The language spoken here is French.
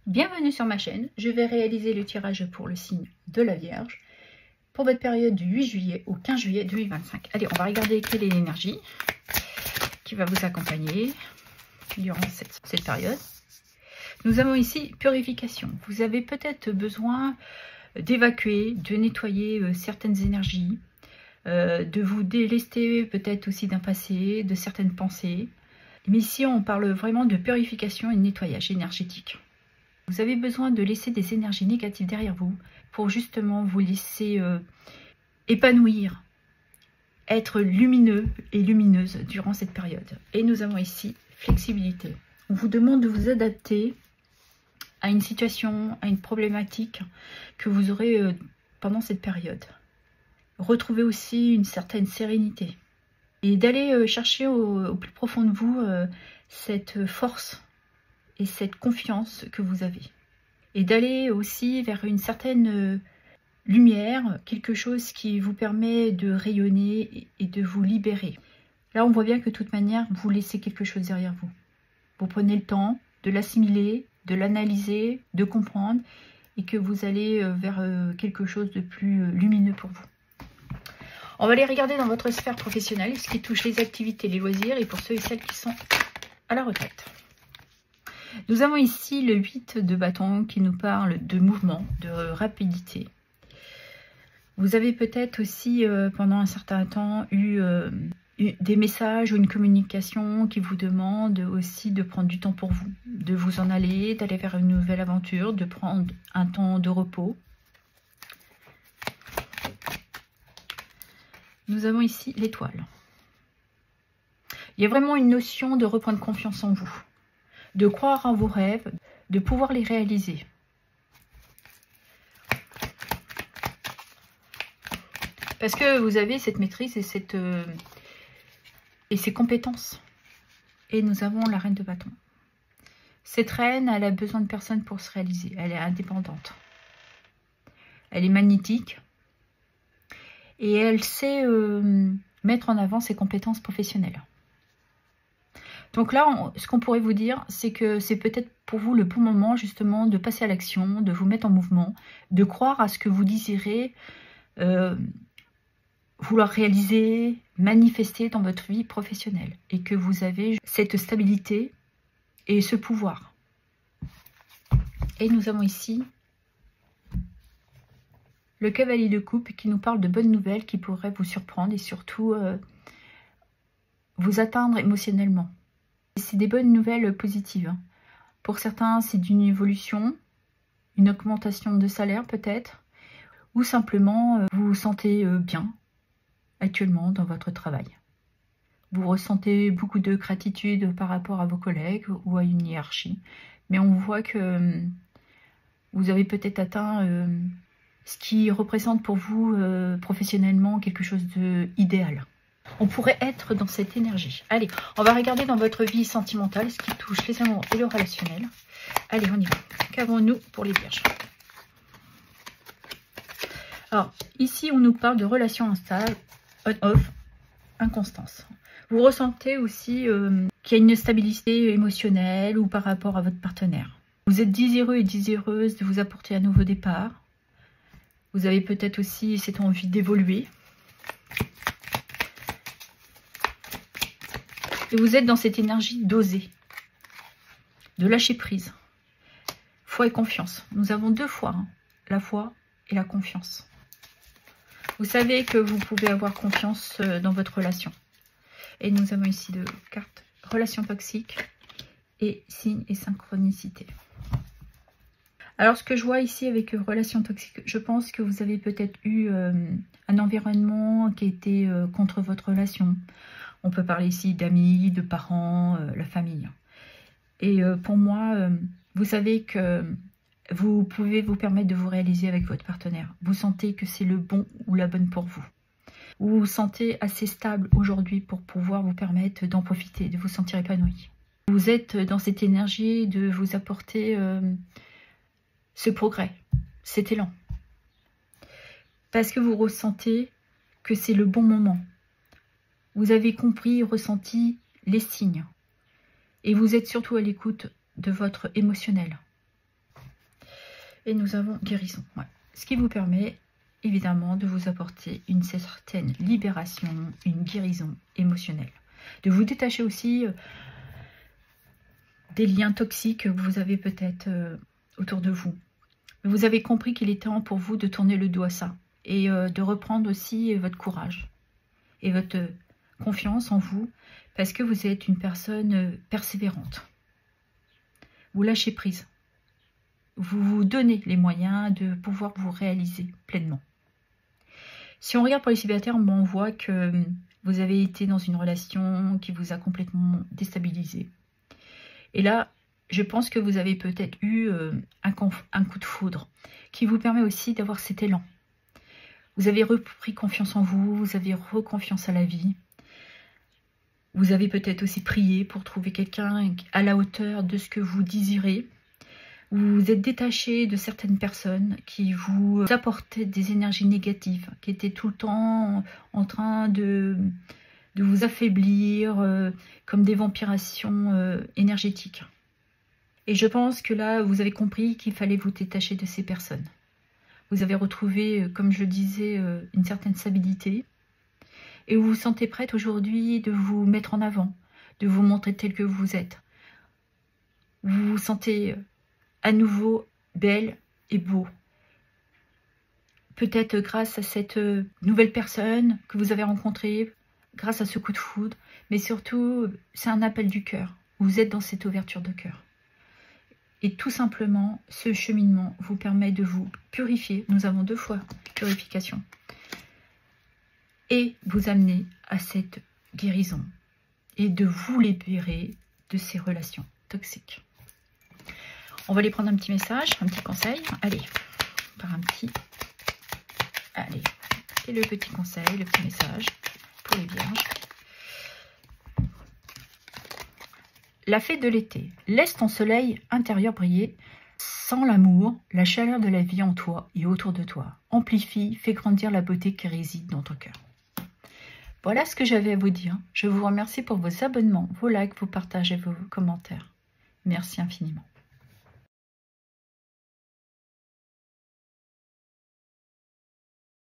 Bienvenue sur ma chaîne, je vais réaliser le tirage pour le signe de la Vierge pour votre période du 8 juillet au 15 juillet 2025. Allez, on va regarder quelle est l'énergie qui va vous accompagner durant cette période. Nous avons ici purification. Vous avez peut-être besoin d'évacuer, de nettoyer certaines énergies, de vous délester peut-être aussi d'un passé, de certaines pensées. Mais ici, on parle vraiment de purification et de nettoyage énergétique. Vous avez besoin de laisser des énergies négatives derrière vous pour justement vous laisser épanouir, être lumineux et lumineuse durant cette période. Et nous avons ici flexibilité. On vous demande de vous adapter à une situation, à une problématique que vous aurez pendant cette période. Retrouvez aussi une certaine sérénité et d'aller chercher au plus profond de vous cette force et cette confiance que vous avez. Et d'aller aussi vers une certaine lumière, quelque chose qui vous permet de rayonner et de vous libérer. Là, on voit bien que de toute manière, vous laissez quelque chose derrière vous. Vous prenez le temps de l'assimiler, de l'analyser, de comprendre, et que vous allez vers quelque chose de plus lumineux pour vous. On va aller regarder dans votre sphère professionnelle ce qui touche les activités, les loisirs, et pour ceux et celles qui sont à la retraite. Nous avons ici le 8 de bâton qui nous parle de mouvement, de rapidité. Vous avez peut-être aussi pendant un certain temps eu des messages ou une communication qui vous demande aussi de prendre du temps pour vous, de vous en aller, d'aller vers une nouvelle aventure, de prendre un temps de repos. Nous avons ici l'étoile. Il y a vraiment une notion de reprendre confiance en vous, de croire en vos rêves, de pouvoir les réaliser. Parce que vous avez cette maîtrise et ces compétences. Et nous avons la reine de bâton. Cette reine, elle a besoin de personne pour se réaliser. Elle est indépendante. Elle est magnétique. Et elle sait mettre en avant ses compétences professionnelles. Donc là, ce qu'on pourrait vous dire, c'est que c'est peut-être pour vous le bon moment justement de passer à l'action, de vous mettre en mouvement, de croire à ce que vous désirez vouloir réaliser, manifester dans votre vie professionnelle. Et que vous avez cette stabilité et ce pouvoir. Et nous avons ici le cavalier de coupe qui nous parle de bonnes nouvelles qui pourraient vous surprendre et surtout vous atteindre émotionnellement. C'est des bonnes nouvelles positives. Pour certains, c'est d'une évolution, une augmentation de salaire peut-être, ou simplement vous vous sentez bien actuellement dans votre travail. Vous ressentez beaucoup de gratitude par rapport à vos collègues ou à une hiérarchie, mais on voit que vous avez peut-être atteint ce qui représente pour vous professionnellement quelque chose d'idéal. On pourrait être dans cette énergie. Allez, on va regarder dans votre vie sentimentale ce qui touche les amours et le relationnel. Allez, on y va. Qu'avons-nous pour les vierges? Alors, ici, on nous parle de relations instables, on-off, inconstance. Vous ressentez aussi qu'il y a une stabilité émotionnelle ou par rapport à votre partenaire. Vous êtes désireux et désireuse de vous apporter un nouveau départ. Vous avez peut-être aussi cette envie d'évoluer. Et vous êtes dans cette énergie d'oser, de lâcher prise. Foi et confiance. Nous avons deux fois, hein, la foi et la confiance. Vous savez que vous pouvez avoir confiance dans votre relation. Et nous avons ici deux cartes, relation toxique et signe et synchronicité. Alors ce que je vois ici avec relation toxique, je pense que vous avez peut-être eu un environnement qui était contre votre relation. On peut parler ici d'amis, de parents, la famille. Et pour moi, vous savez que vous pouvez vous permettre de vous réaliser avec votre partenaire. Vous sentez que c'est le bon ou la bonne pour vous. Vous vous sentez assez stable aujourd'hui pour pouvoir vous permettre d'en profiter, de vous sentir épanoui. Vous êtes dans cette énergie de vous apporter ce progrès, cet élan. Parce que vous ressentez que c'est le bon moment. Vous avez compris, ressenti les signes. Et vous êtes surtout à l'écoute de votre émotionnel. Et nous avons guérison. Ouais. Ce qui vous permet évidemment de vous apporter une certaine libération, une guérison émotionnelle. De vous détacher aussi des liens toxiques que vous avez peut-être autour de vous. Vous avez compris qu'il est temps pour vous de tourner le dos à ça et de reprendre aussi votre courage et votre confiance en vous parce que vous êtes une personne persévérante. Vous lâchez prise. Vous vous donnez les moyens de pouvoir vous réaliser pleinement. Si on regarde pour les célibataires, on voit que vous avez été dans une relation qui vous a complètement déstabilisé. Et là, je pense que vous avez peut-être eu un coup de foudre qui vous permet aussi d'avoir cet élan. Vous avez repris confiance en vous, vous avez reconfiance à la vie. Vous avez peut-être aussi prié pour trouver quelqu'un à la hauteur de ce que vous désirez. Vous vous êtes détaché de certaines personnes qui vous apportaient des énergies négatives, qui étaient tout le temps en train de vous affaiblir, comme des vampirations énergétiques. Et je pense que là, vous avez compris qu'il fallait vous détacher de ces personnes. Vous avez retrouvé, comme je le disais, une certaine stabilité. Et vous vous sentez prête aujourd'hui de vous mettre en avant, de vous montrer tel que vous êtes. Vous vous sentez à nouveau belle et beau. Peut-être grâce à cette nouvelle personne que vous avez rencontrée, grâce à ce coup de foudre, mais surtout, c'est un appel du cœur. Vous êtes dans cette ouverture de cœur. Et tout simplement, ce cheminement vous permet de vous purifier. Nous avons 2 fois purification. Et vous amener à cette guérison. Et de vous libérer de ces relations toxiques. On va aller prendre un petit message, un petit conseil. Allez, par un petit... Allez, et le petit conseil, le petit message pour les vierges. La fête de l'été. Laisse ton soleil intérieur briller. Sans l'amour, la chaleur de la vie en toi et autour de toi. Amplifie, fais grandir la beauté qui réside dans ton cœur. Voilà ce que j'avais à vous dire. Je vous remercie pour vos abonnements, vos likes, vos partages et vos commentaires. Merci infiniment.